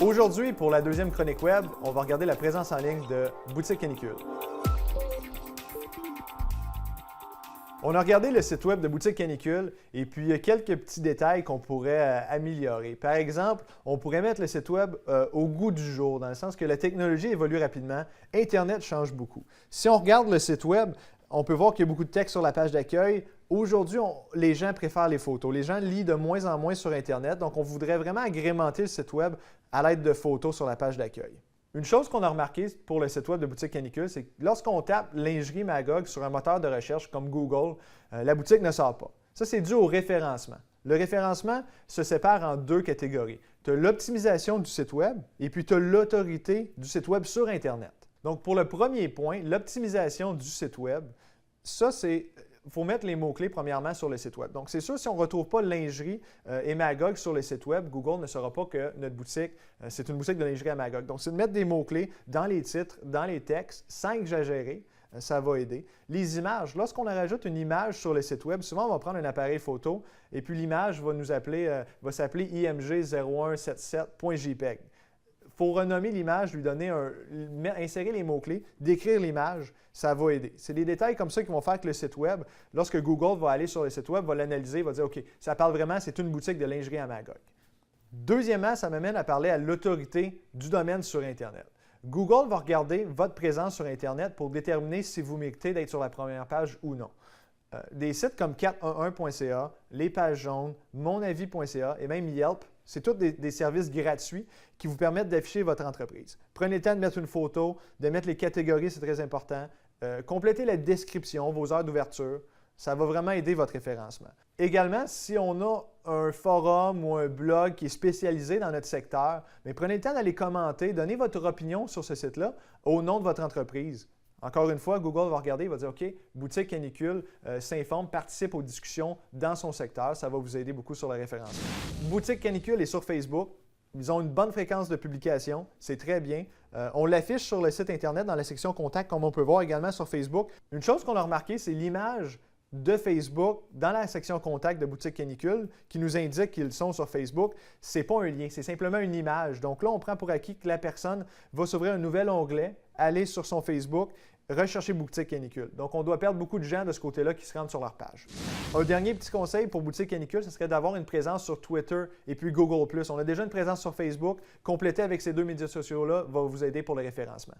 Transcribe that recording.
Aujourd'hui, pour la deuxième chronique web, on va regarder la présence en ligne de Boutique Canicule. On a regardé le site web de Boutique Canicule et puis il y a quelques petits détails qu'on pourrait améliorer. Par exemple, on pourrait mettre le site web au goût du jour, dans le sens que la technologie évolue rapidement, Internet change beaucoup. Si on regarde le site web, on peut voir qu'il y a beaucoup de texte sur la page d'accueil. Aujourd'hui, les gens préfèrent les photos. Les gens lisent de moins en moins sur Internet, donc on voudrait vraiment agrémenter le site web à l'aide de photos sur la page d'accueil. Une chose qu'on a remarqué pour le site web de Boutique Canicule, c'est que lorsqu'on tape lingerie Magog sur un moteur de recherche comme Google, la boutique ne sort pas. Ça, c'est dû au référencement. Le référencement se sépare en deux catégories. Tu as l'optimisation du site web et puis tu as l'autorité du site web sur Internet. Donc, pour le premier point, l'optimisation du site web, ça, c'est... Il faut mettre les mots-clés premièrement sur le site web. Donc, c'est sûr, si on ne retrouve pas lingerie et Magog sur le site web, Google ne saura pas que notre boutique, c'est une boutique de lingerie à Magog. Donc, c'est de mettre des mots-clés dans les titres, dans les textes, sans exagérer, ça va aider. Les images, lorsqu'on rajoute une image sur le site web, souvent on va prendre un appareil photo et puis l'image va s'appeler img0177.jpg. Il faut renommer l'image, insérer les mots-clés, décrire l'image, ça va aider. C'est des détails comme ça qui vont faire que le site web, lorsque Google va aller sur le site web, va l'analyser, va dire « OK, ça parle vraiment, c'est une boutique de lingerie à Magog ». Deuxièmement, ça m'amène à parler à l'autorité du domaine sur Internet. Google va regarder votre présence sur Internet pour déterminer si vous méritez d'être sur la première page ou non. Des sites comme 411.ca, Les Pages jaunes, monavis.ca et même Yelp, c'est tous des services gratuits qui vous permettent d'afficher votre entreprise. Prenez le temps de mettre une photo, de mettre les catégories, c'est très important. Complétez la description, vos heures d'ouverture. Ça va vraiment aider votre référencement. Également, si on a un forum ou un blog qui est spécialisé dans notre secteur, mais prenez le temps d'aller commenter, donnez votre opinion sur ce site-là au nom de votre entreprise. Encore une fois, Google va regarder, il va dire « OK, Boutique Canicule s'informe, participe aux discussions dans son secteur. » Ça va vous aider beaucoup sur le référencement. Boutique Canicule est sur Facebook. Ils ont une bonne fréquence de publication. C'est très bien. On l'affiche sur le site Internet dans la section « Contact » comme on peut voir également sur Facebook. Une chose qu'on a remarqué, c'est l'image de Facebook dans la section Contact de Boutique Canicule qui nous indique qu'ils sont sur Facebook. Ce n'est pas un lien, c'est simplement une image. Donc là, on prend pour acquis que la personne va s'ouvrir un nouvel onglet, aller sur son Facebook, rechercher Boutique Canicule. Donc, on doit perdre beaucoup de gens de ce côté-là qui se rendent sur leur page. Un dernier petit conseil pour Boutique Canicule, ce serait d'avoir une présence sur Twitter et puis Google+. On a déjà une présence sur Facebook. Compléter avec ces deux médias sociaux-là va vous aider pour le référencement.